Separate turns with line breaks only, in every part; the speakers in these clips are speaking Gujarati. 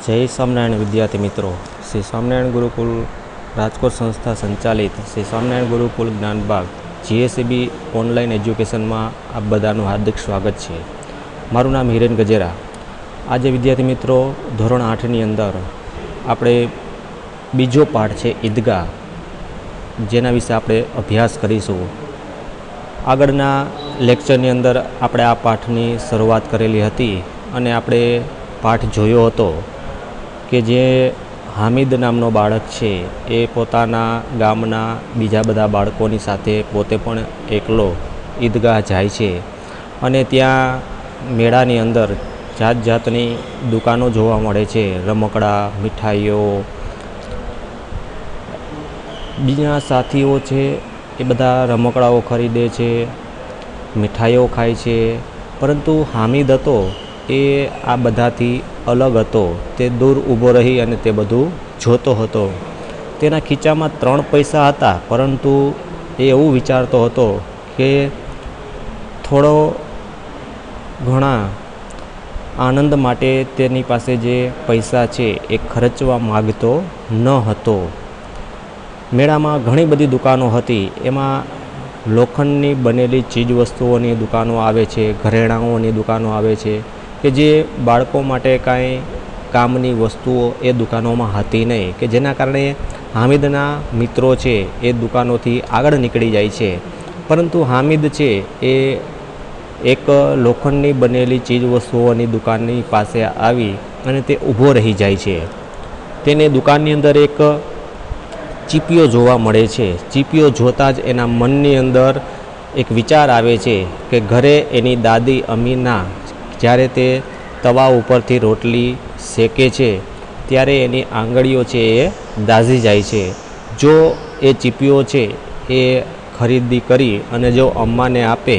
जय स्वामिनारायण विद्यार्थी मित्रों, श्री स्वामिनारायण गुरुकुल राजकोट संस्था संचालित श्री स्वामिनारायण गुरुकुल ज्ञानबाग जीएसईबी ऑनलाइन एज्युकेशन में आप बधाનું हार्दिक स्वागत है। मारू नाम हिरेन गजेरा। आज विद्यार्थी मित्रों धोरण 8 अंदर આપણે બીજો પાઠ છે ઈદગાહ, જેના વિશે આપણે અભ્યાસ કરીશું। આગળના લેક્ચરની અંદર આપણે આ પાઠની શરૂઆત કરેલી હતી અને આપણે પાઠ જોયો હતો કે જે હામિદ નામનો બાળક છે એ પોતાના ગામના બીજા બધા બાળકોની સાથે પોતે પણ એકલો ઈદગાહ જાય છે અને ત્યાં મેળાની અંદર જાત જાતની દુકાનો જોવા મળે છે। રમકડા, મીઠાઈઓ, બીજા સાથીઓ છે એ બધા રમકડાઓ ખરીદે છે, મીઠાઈઓ ખાય છે, પરંતુ હામિદ હતો એ આ બધાથી અલગ હતો। તે દૂર ઊભો રહી અને તે બધું જોતો હતો। તેના ખીચામાં 3 પૈસા હતા, પરંતુ એ એવું વિચારતો હતો કે થોડો ઘણા આનંદ માટે તેની પાસે જે પૈસા છે એ ખર્ચવા માગતો ન હતો। મેળામાં ઘણી બધી દુકાનો હતી, એમાં લોખંડની બનેલી ચીજવસ્તુઓની દુકાનો આવે છે, ઘરેણાઓની દુકાનો આવે છે કે જે બાળકો માટે કાંઈ કામની વસ્તુઓ એ દુકાનોમાં હતી નહીં, કે જેના કારણે હામિદના મિત્રો છે એ દુકાનોથી આગળ નીકળી જાય છે। પરંતુ હામિદ છે એ એક લોખંડની બનેલી ચીજવસ્તુઓની દુકાનની પાસે આવી અને તે ઊભો રહી જાય છે। તેને દુકાનની અંદર એક ચીપિયો જોવા મળે છે। ચીપિયો જોતાં જ એના મનની અંદર એક વિચાર આવે છે કે ઘરે એની દાદી અમીના જ્યારે તે તવા ઉપરથી રોટલી શેકે છે ત્યારે એની આંગળીઓ છે એ દાઝી જાય છે। જો એ ચીપિયો છે એ ખરીદી કરી અને જો અમ્માને આપે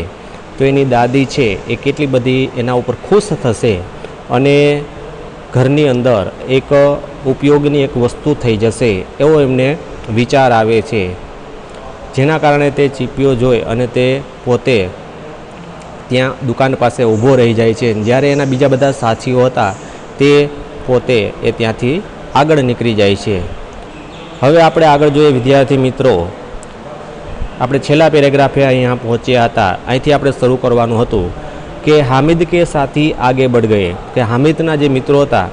તો એની દાદી છે એ કેટલી બધી એના ઉપર ખુશ થશે અને ઘરની અંદર એક ઉપયોગની એક વસ્તુ થઈ જશે એવો એમને વિચાર આવે છે। જેના કારણે તે ચીપિયો જોઈ અને તે પોતે ત્યાં દુકાન પાસે ઊભો રહી જાય છે। જ્યારે એના બીજા બધા સાથીઓ હતા તે પોતે એ ત્યાંથી આગળ નીકળી જાય છે। હવે આપણે આગળ જોઈએ વિદ્યાર્થી મિત્રો, આપણે છેલ્લા પેરેગ્રાફે અહીંયા પહોંચ્યા હતા। અહીંથી આપણે શરૂ કરવાનું હતું કે હામિદ કે સાથી આગે બઢ ગયે, કે હામિદના જે મિત્રો હતા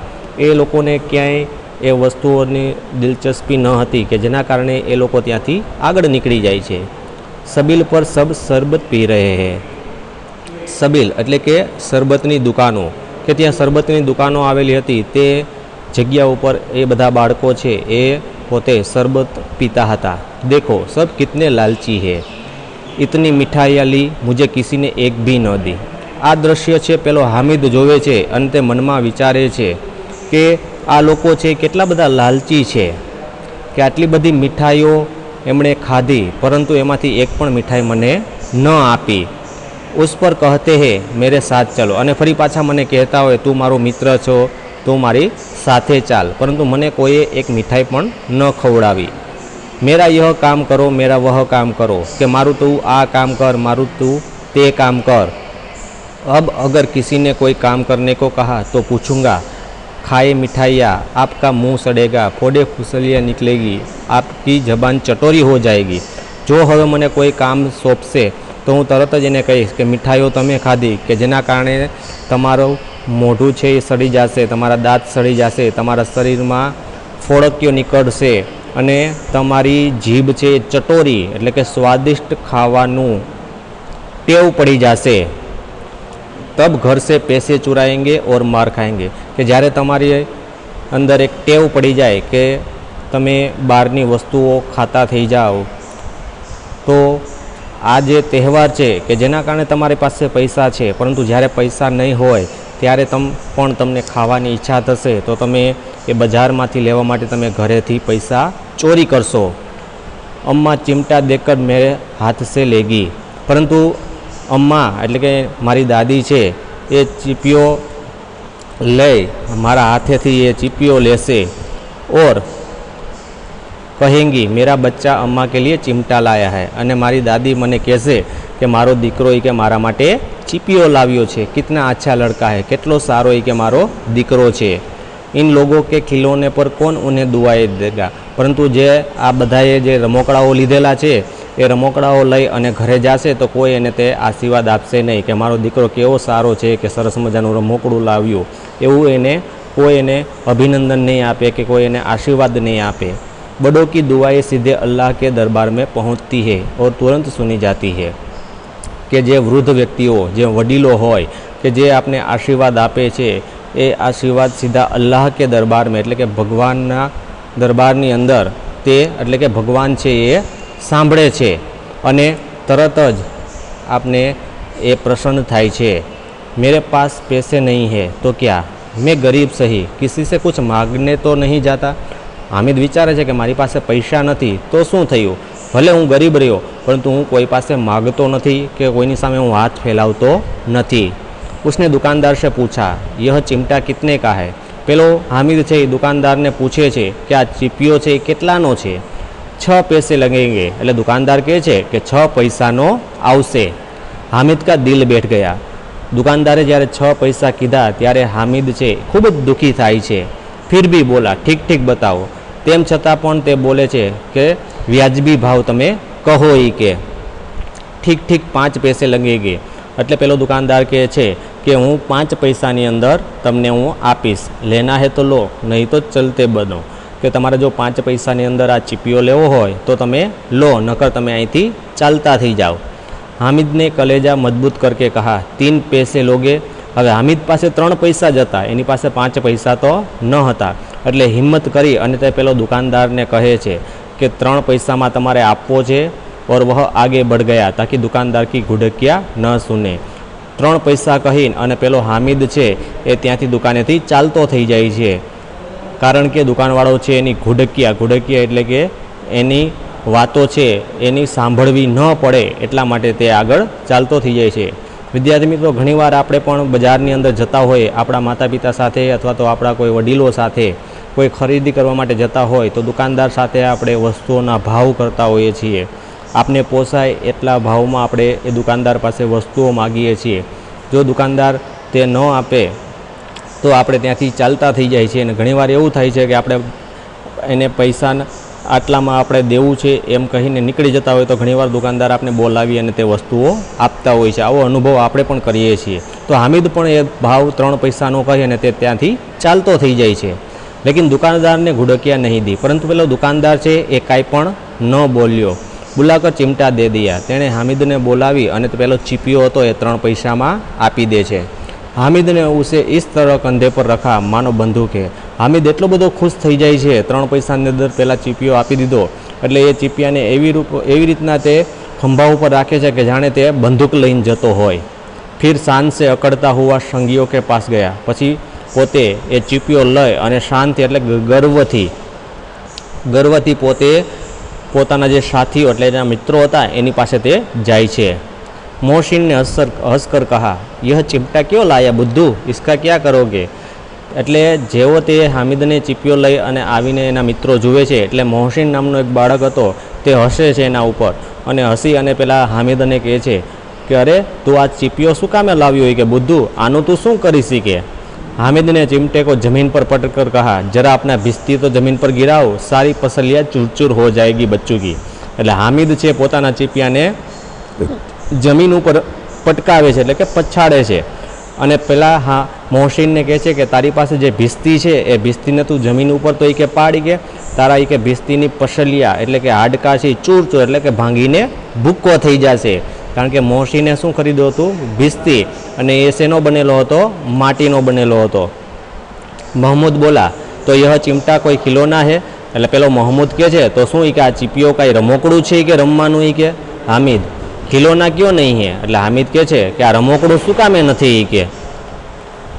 એ લોકોને ક્યાંય એ વસ્તુઓની દિલચસ્પી ન હતી કે જેના કારણે એ લોકો ત્યાંથી આગળ નીકળી જાય છે। સબીલ પર સબ શરબત પી રહે હે। સબીલ એટલે કે શરબતની દુકાનો, કે ત્યાં શરબતની દુકાનો આવેલી હતી। તે જગ્યા ઉપર એ બધા બાળકો છે એ પોતે શરબત પીતા હતા। देखो सब कितने लालची है, इतनी मिठाइयाँ ली मुझे किसी ने एक भी न दी। आ दृश्य છે પેલો હામિદ જોવે છે અને તે મનમાં વિચારે છે કે આ લોકો છે કેટલા બધા લાલચી છે કે આટલી બધી મીઠાઈઓ એમણે ખાધી પરંતુ એમાંથી એક પણ મીઠાઈ મને ન આપી। ઉસ પર કહતે હે મેરે સાથ ચલો, અને ફરી પાછા મને કહેતા હોય તું મારો મિત્ર છો, તું મારી સાથે ચાલ, પરંતુ મને કોઈએ એક મીઠાઈ પણ ન ખવડાવી। मेरा यह काम करो, मेरा वह काम करो, कि मारू तू आ काम कर, मारू तू ते काम कर। अब अगर किसी ने कोई काम करने को कहा तो पूछूंगा खाए मिठाइयाँ आपका मुंह सड़ेगा, फोड़े फुसलियाँ निकलेगी, आपकी जबान चटोरी हो जाएगी। जो હવે મને કોઈ કામ સોંપશે તો હું તરત જ એને કહીશ કે મીઠાઈઓ તમે ખાધી કે જેના કારણે તમારું મોઢું છે એ સડી જશે, તમારા દાંત સડી જશે, તમારા શરીરમાં ફોડકીઓ નીકળશે અને તમારી જીભ છે ચટોરી એટલે કે સ્વાદિષ્ટ ખાવાનું ટેવ પડી જશે। તબ ઘર સે પૈસે ચુરાएंगे और मार खाएंगे, કે જ્યારે તમારી અંદર એક ટેવ પડી જાય કે તમે બહારની વસ્તુઓ ખાતા થઈ જાઓ તો આ જે તહેવાર છે કે જેના કારણે તમારી પાસે પૈસા છે પરંતુ જ્યારે પૈસા નહીં હોય ત્યારે તમને ખાવાની ઈચ્છા થશે તો તમે એ બજારમાંથી લેવા માટે તમે ઘરેથી પૈસા ચોરી કરશો। અમ્મા ચિમટા દેકર મેરે હાથ સે લેગી, પરંતુ અમ્મા એટલે કે મારી દાદી છે એ ચીપિયો લઈ મારા હાથેથી એ ચીપિયો લેશે और कहेंगी मेरा बच्चा अम्मा के लिए चिमटा लाया है, અને મારી દાદી મને કહેશે કે મારો દીકરો એ કે મારા માટે ચીપિયો લાવ્યો છે, कितना अच्छा लड़का है, કેટલો સારો એ કે મારો દીકરો છે। इन लोगों के खिलौने पर कौन उन्हें दुआएं देगा। परंतु जे आ बधाए जे रमकड़ाओ लीधेला छे ए रमकड़ाओ लई अने घरे जाशे तो कोई एने ते आशीर्वाद आपशे नहीं कि मारो दीकरो केवो सारो छे कि सरस मजानुं रमकड़ुं लाव्युं, एवुं एने कोई एने अभिनंदन नहीं आपे कि कोई एने आशीर्वाद नहीं आपे। बड़ों की दुआएं सीधे अल्लाह के दरबार में पहुँचती है और तुरंत सुनी जाती है। कि जे वृद्ध व्यक्तिओ जे वडीलो होय कि जे आपने आशीर्वाद आपे छे ए आशीर्वाद सीधा अल्लाह के दरबार में एटले के भगवानना दरबारनी अंदर ते एटले के भगवान छे ए सांभळे छे अने तरत ज आपने ए प्रसन्न थाय छे। मेरे पास पैसे नहीं है तो क्या, मैं गरीब सही, किसी से कुछ मांगने तो नहीं जाता। हामिद विचारे छे कि मारी पासे पैसा नहीं तो शू थयुं, भले हूँ गरीब रह्यो परंतु हूँ कोई पासे मांगतो नहीं कि कोईनी सामे हूँ हाथ फैलावतो नहीं। उसने दुकानदार से पूछा, यह चिमटा कितने का है। पेलो हामिद छे दुकानदार ने पूछे छे कि आ चीपियो छे केटलानो छे। 6 पैसे लगेंगे। एटले दुकानदार कहे छे कि 6 पैसानो आवशे। हामिद का दिल बैठ गया। दुकानदारे ज्यारे 6 पैसा कीधा त्यारे हामिद छे खूब ज दुखी थाय छे। फिर भी बोला, ठीक ठीक बताओ। तेम छतां पण ते बोले छे कि व्याजबी भाव तमे कहो ई के ठीक ठीक 5 पैसे लगेंगे। एटले पेलो दुकानदार कहे छे कि हूँ 5 पैसानी अंदर तमने हूँ आपीश, लेना है तो लो नहीं तो चलते बनो। कि तमारे जो 5 पैसानी अंदर आ चीपियो लेवो होय तो तमे लो, नकर तमे अहींथी चालता थई जाओ। हामिद ने कलेजा मजबूत करके कहा, 3 पैसे लोगे। हवे हामिद पासे 3 पैसा ज हता, एनी पासे 5 पैसा तो न हता। एटले हिम्मत करी अने ते पेलो दुकानदार ने कहे छे कि 3 पैसामां तमारे आपवो छे। और वह आगे बढ़ गया ताकि दुकानदार की घुड़किया न सुने। 3 पैसा कहीने अने पेलो हामिद छे ए त्यांथी दुकानेथी चालतो थई जाय छे। कारण के दुकानवाळो छे एनी घुड़किया एटले के एनी वातो छे एनी सांभळवी न पड़े एटला माटे ते आगळ चालतो थई जाय छे। विद्यार्थी मित्रों, घणीवार आपणे पण बजारनी अंदर जता होय आपणा माता पिता साथे अथवा तो आपणा कोई वडीलो साथे कोई खरीदी करवा माटे जता होय तो दुकानदार साथे आपणे वस्तुओना भाव करता होईए छीए। आपने पोसाय एटला भावमां आपणे ए दुकानदार पासे वस्तुओ मागीए छीए। जो दुकानदार ते न आपे तो आपणे त्यांथी चालता थई जाय छे। अने घणीवार एवुं थाय छे कि आपणे एने पैसा आटलामां आपणे देवुं छे एम कहीने નીકળી જતા હોય તો ઘણીવાર દુકાનદાર આપણે બોલાવી અને તે વસ્તુઓ આપતા હોય છે। આવો અનુભવ આપણે પણ કરીએ છીએ। તો હામિદ પણ એ ભાવ 3 પૈસાનો કહી અને તે ત્યાંથી ચાલતો થઈ જાય છે। લેકિન દુકાનદારને ઘુડકિયા નહીં દી, પરંતુ પેલો દુકાનદાર છે એ કાંઈ પણ ન બોલ્યો। बुलाकर चिमटा दे दिया। तेणे हामिद ने बोलावी अने पेलो चीपियो हतो ए 3 पैसा में आपी दे छे। हामिद ने उसे इस तरह कंधे पर रखा मानो बंदूक है। हामिद एटलो बधो खुश थई जाय छे, 3 पैसा ने अंदर पेला चीपियो आपी दीधो एटले ए चीपिया ने एवी रीतना ते खंभा पर राखे छे कि जाणे ते बंदूक लईने जतो होय। फिर शान से अकड़ता हुआ संगियों के पास गया। पछी पोते ए चीपियो लय अने शांति एटले गर्वथी पोते पोताना जे साथीओ एटले एना मित्रों हता एनी पासे ते जाय छे। मोहसिन ने हंसकर कहा, यह चिमटा क्यों लाया बुद्धू, इसका क्या करोगे। एटले जेवो ते हामिद ने चीपियो लई अने आवीने एना मित्रों जुए छे एटले मोहसिन नामनो एक बाळक हतो ते हसे छे एना उपर अने हसी अने पेला हामिदने कहे छे कि अरे तू आ चीपियो शुं कामे लाव्यो के बुद्धू, आनुं तू शुं करीश के। हामिद ने चिमटे को जमीन पर पटक कर कहा, जरा अपना भिस्ती तो जमीन पर गिराओ, सारी पसलियाँ चूर हो जाएगी बच्चों की। एटले हामिद छे पोताना चीपियाने जमीन पर पटकावे छे एटले के पछाड़े छे अने पेला मोहसिन ने कहे छे कि तारी पासे जे भिस्ती छे ए भिस्तीने तू जमीन पर तो के पाड़ी के तारा के भिस्तीनी पसलिया एटले के हाडका छे चूर चूर एटले के भांगीने भूक्को थई जाशे। कारण के मोहसिने शुं खरीद्यो हतुं भिस्ती अने ए शेनो बनेलो हतो, माटीनो बनेलो हतो। महमूद बोला, तो यह चिमटा कोई खिलौना है। एटले पेलो महमूद कहे छे तो शुं के आ चीपियो काई रमोकड़ुं छे के रमवानुं के। हामिद, खिलौना क्यों नहीं है। एटले हामिद कहे छे कि आ रमोकड़ुं शुं कामे नथी के।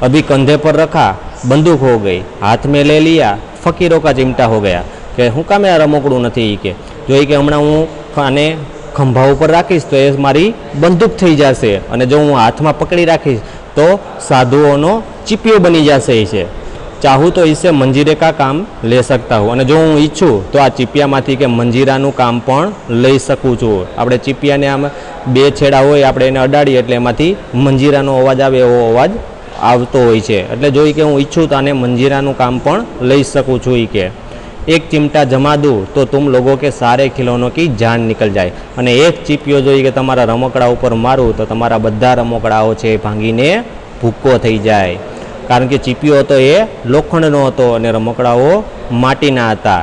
अभी कंधे पर रखा, बंदूक हो गई, हाथ में ले लिया, फकीरों का चिमटा हो गया। कि हूँ कामे आ रमोकड़ुं नथी के, जो कि हमणां हूँ आने खंभा पर राखीश तो ये मारी बंदूक थई जाशे अने जो हूँ हाथ में पकड़ी राखीश तो साधुओनो चीपियो बनी जाशे छे। चाहूँ तो इससे मंजीरे का काम ले सकता हूँ अने जो हूँ ईच्छूँ तो आ चीपियामांथी के मंजीरानुं काम पण लई सकूँ छूं। आपणे चीपियाने आम 2 छेड़ा होय आपणे एने अडाडीए एटले एमांथी मंजीरानो अवाज आवे एवो अवाज આવતો હોય છે. એટલે જોઈ કે હું ઈચ્છું તો આને મંજીરાનું કામ પણ લઈ શકું છું. એ કે એક ચિમટા જમા દૂँ તો तुम लोगों के सारे खिलौनों की जान निकल जाए. અને એક ચીપિયો જોઈ કે તમારા રમકડા ઉપર મારું તો તમારા બધા રમકડાઓ છે ભાંગીને ભૂક્કો થઈ જાય. કારણ કે ચીપિયો હતો એ લોખંડનો હતો અને રમકડાઓ માટીના હતા.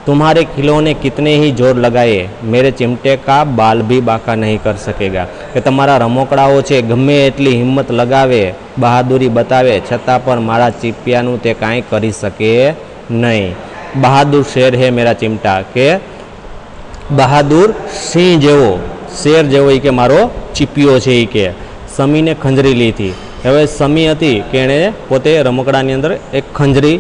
तुम्हारे खिलौने कितने ही जोर लगाए मेरे चिमटे का बाल भी बाका नहीं कर सकेगा. કે તમારા રમકડાઓ છે ગમે એટલી હિંમત લગાવે, બહાદુરી બતાવે, છતાં પણ મારા ચીપિયાનું તે કાંઈ કરી શકે નહીં. બહાદુર શેર હે મેરા ચિમટા. કે બહાદુર સિંહ જેવો, શેર જેવો એ કે મારો ચીપિયો છે. એ કે સમીને ખંજરી લીધી. હવે સમી હતી કે એણે પોતે રમકડાની અંદર એક ખંજરી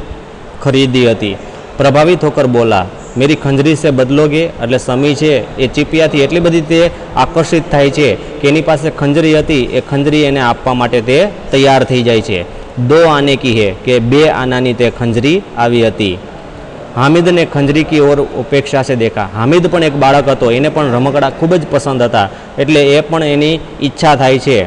ખરીદી હતી. પ્રભાવિત હોકર બોલા મેરી ખંજરી સે બદલોગે. એટલે સમી છે એ ચીપિયાથી એટલી બધી તે આકર્ષિત થાય છે કે એની પાસે ખંજરી હતી, એ ખંજરી એને આપવા માટે તે તૈયાર થઈ જાય છે. 2 આને કી હે કે 2 આનાની તે ખંજરી આવી હતી. હામિદ ને ખંજરી કી ઓર ઉપેક્ષા સે દેખા. હામિદ પણ એક બાળક હતો, એને પણ રમકડા ખૂબ જ પસંદ હતા, એટલે એ પણ એની ઈચ્છા થાય છે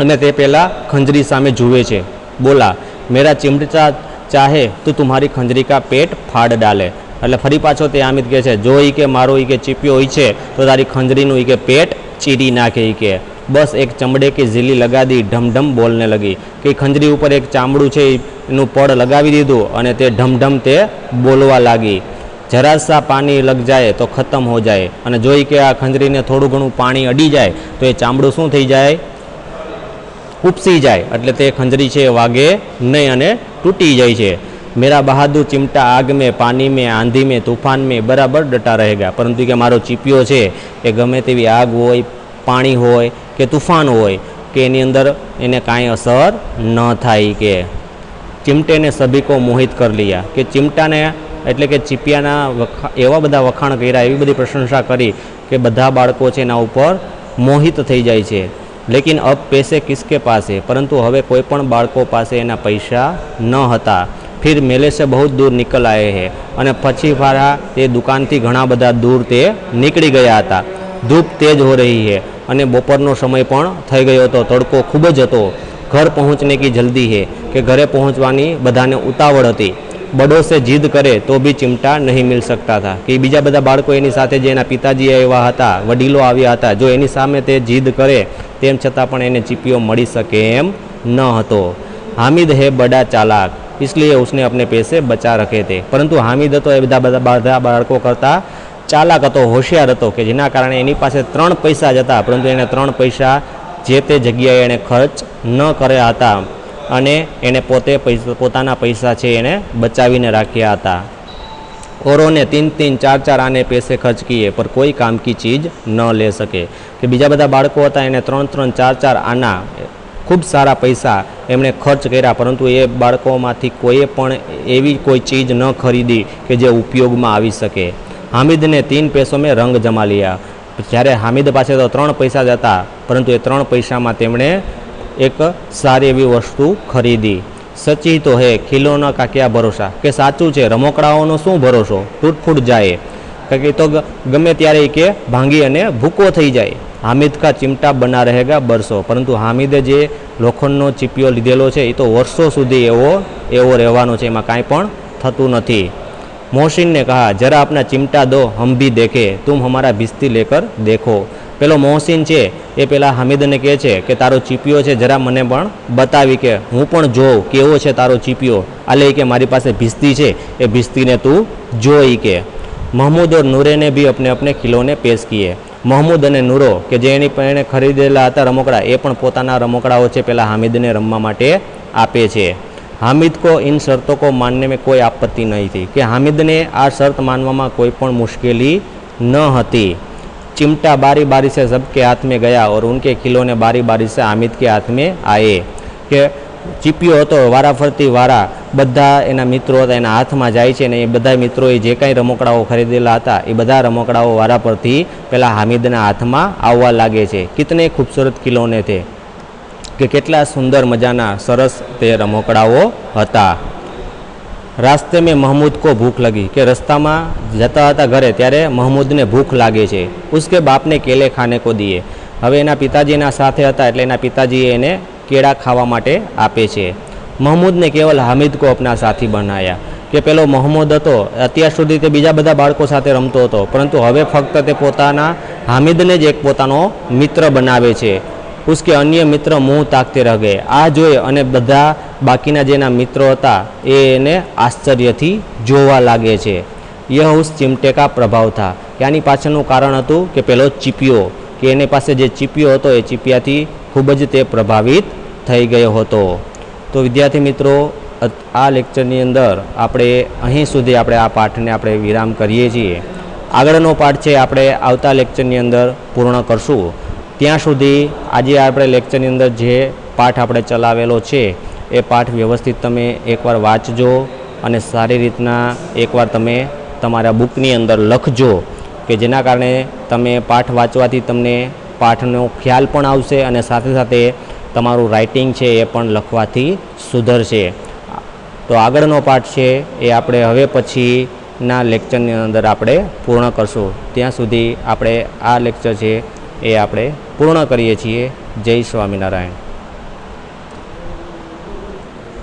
અને તે પહેલાં ખંજરી સામે જુએ છે. બોલા મેરા ચિમટા ચાહે તો તુમ્હારી ખંજરી કા પેટ ફાડ ડાલે. એટલે ફરી પાછો તે હામિદ કહે છે જો ઈ કે મારો ઈ કે ચીપિયો હોય છે તો તારી ખંજરીનું ઈ કે પેટ ચીરી નાખે. ઈ કે બસ એક ચમડે की ઝીલી લગા દી ઢમઢમ બોલને લગી. કે ખંજરી ઉપર એક ચામડું છે એનું પડ લગાવી દીધું અને તે ઢમઢમ તે બોલવા લાગી. જરા સા પાણી લગ જાય તો ખતમ હો જાય. અને જોઈ કે આ ખંજરીને થોડું ઘણું પાણી અડી જાય તો એ ચામડું શું થઈ જાય, ઉપસી જાય. એટલે તે ખંજરી છે વાગે નહીં અને તૂટી જાય છે. मेरा बहादुर चिमटा आग में, पानी में, आंधी में, तूफान में बराबर डटा रहेगा. પરંતુ કે મારો ચીપિયો છે એ ગમે તેવી આગ હોય, પાણી હોય કે તુફાન હોય કે એની અંદર એને કાંઈ અસર ન થાય. કે ચિમટે ને સભી કો મોહિત કર લિયા. કે ચિમટાને એટલે કે ચીપિયાના એવા બધા વખાણ કર્યા, એવી બધી પ્રશંસા કરી કે બધા બાળકો છે એના ઉપર મોહિત થઈ જાય છે. લેકિન અબ પૈસે કિસકે પાસ હે. પરંતુ હવે કોઈ પણ બાળકો પાસે એના પૈસા ન હતા. फिर मेले से बहुत दूर निकल आए हैं. અને પછી ફારા તે દુકાનથી ઘણા બધા દૂર તે નીકળી ગયા હતા. ધૂપ તેજ હો રહી है. અને બપોરનો સમય પણ થઈ ગયો હતો, તડકો ખૂબ જ હતો. ઘર પહોંચને કી જલ્દી है. કે ઘરે પહોંચવાની બધાને ઉતાવળ હતી. બડો સે જીદ કરે તો બી ચિમટા નહીં મિલ શકતા હતા. કે બીજા બધા બાળકો એની સાથે જે એના પિતાજી આવ્યા હતા, વડીલો આવ્યા હતા, જો એની સામે તે જીદ કરે તેમ છતાં પણ એને ચીપિયો મળી શકે એમ ન હતો. હામિદ હે બડા ચાલાક इसलिए उसने अपने पैसे बचा रखे थे. પરંતુ હામિદ હતો એ બધા બાળકો કરતાં ચાલાક હતો, હોશિયાર હતો કે જેના કારણે એની પાસે 3 પૈસા જ હતા, પરંતુ એને 3 પૈસા જે તે જગ્યાએ એણે ખર્ચ ન કર્યા હતા અને એને પોતાના પૈસા છે એને બચાવીને રાખ્યા હતા. औरों 3-3, 4-4 આને पैसे खर्च किए पर कोई काम की चीज़ न ले सके. કે બીજા બધા બાળકો હતા એને 3-3, 4-4 આના ખૂબ સારા પૈસા એમણે ખર્ચ કર્યા, પરંતુ એ બાળકોમાંથી કોઈએ પણ એવી કોઈ ચીજ ન ખરીદી કે જે ઉપયોગમાં આવી શકે. હામિદને 3 પૈસો મેં રંગ જમા લિયા. જ્યારે હામિદ પાસે તો 3 પૈસા જ હતા, પરંતુ એ 3 પૈસામાં તેમણે એક સારી એવી વસ્તુ ખરીદી. સચી તો હે ખિલોના કા ક્યાં ભરોસા. કે સાચું છે, રમકડાઓનો શું ભરોસો, તૂટફૂટ જાય. કે તો ગમે ત્યારે કે ભાંગી અને ભૂકો થઈ જાય. હામિદ કા ચિમટા બના રહેગા બરસો. પરંતુ હામિદે જે લોખંડનો ચીપિયો લીધેલો છે એ તો વર્ષો સુધી એવો રહેવાનો છે, એમાં કાંઈ પણ થતું નથી. મોહસિન ને કહા જરા આપના ચિમટા દો હમ ભી દેખે તુમ હમારા ભિસ્તી લેકર દેખો. પેલો મોહસિન છે એ પેલા હામિદને કહે છે કે તારો ચીપિયો છે જરા મને પણ બતાવી, કે હું પણ જોઉં કેવો છે તારો ચીપિયો. આલે કે મારી પાસે ભિસ્તી છે, એ ભિસ્તીને તું જોઈ. કે महमूद और नूरे ने भी अपने अपने खिलौने पेश किए. महमूद અને નૂરો કે જે એણે ખરીદેલા હતા રમકડા, એ પણ પોતાના રમકડાઓ છે પેલા હામિદને રમવા માટે આપે છે. हामिद को इन शर्तों को मानने में कोई आपत्ति नहीं थी. कि हामिदने आ शर्त मानવામાં કોઈ પણ મુશ્કેલી ન હતી. चिमटा बारी बारी से सबके हाथ में गया और उनके खिलौने बारी बारी से हामिद के हाथ में आए. કે ચીપિયો હતો વારાફરતી વારા બધા એના મિત્રો હતા એના હાથમાં જાય છે, અને એ બધા મિત્રોએ જે કાંઈ રમકડાઓ ખરીદેલા હતા એ બધા રમકડાઓ વારા પરથી પેલા હામિદના હાથમાં આવવા લાગે છે. કિતને ખૂબસૂરત ખિલોને થે. કે કેટલા સુંદર મજાના સરસ તે રમકડાઓ હતા. રાસ્તે મેં महमूद को भूख लगी. કે રસ્તામાં જતા હતા ઘરે ત્યારે महमूदને ભૂખ લાગે છે. उसके बाप ने केले खाने को दिए. હવે એના પિતાજી એના સાથે હતા એટલે એના પિતાજીએ એને કેળા ખાવા માટે આપે છે। महमूदने केवल हामिद को अपना साथी बनाया કે પેલો મોહમ્મદ હતો અત્યાર સુધી તે બીજા બધા બાળકો સાથે રમતો હતો, પરંતુ હવે ફક્ત તે પોતાના હામિદને જ એક પોતાનો મિત્ર બનાવે છે। ઉસકે અન્ય મિત્ર મુંહ તાકતે રહ ગયે। આ જોઈ અને બધા બાકીના જેના મિત્રો હતા એ એને આશ્ચર્યથી જોવા લાગે છે। यह उस चिमटे का प्रभाव था કે આની પાછળનું કારણ હતું કે પેલો ચીપિયો કે એની પાસે જે ચીપિયો હતો એ ચીપિયાથી ખૂબ જ તે પ્રભાવિત થઈ ગયો હતો। તો વિદ્યાર્થી મિત્રો, આ લેક્ચરની અંદર આપણે અહીં સુધી આપણે આ પાઠને આપણે વિરામ કરીએ છીએ। આગળનો પાઠ છે આપણે આવતા લેક્ચરની અંદર પૂર્ણ કરશું। ત્યાં સુધી આજે આપણે લેક્ચરની અંદર જે પાઠ આપણે ચલાવેલો છે એ પાઠ વ્યવસ્થિત તમે એકવાર વાંચજો અને સારી રીતના એકવાર તમે તમારા બુકની અંદર લખજો કે જેના કારણે તમે પાઠ વાંચવાથી તમને પાઠનો ખ્યાલ પણ આવશે અને સાથે સાથે તમારું રાઇટિંગ છે એ પણ લખવાથી સુધરશે। તો આગળનો પાઠ છે એ આપણે હવે પછીના લેક્ચરની અંદર આપણે પૂર્ણ કરશું। ત્યાં સુધી આપણે આ લેક્ચર છે એ આપણે પૂર્ણ કરીએ છીએ। જય સ્વામિનારાયણ।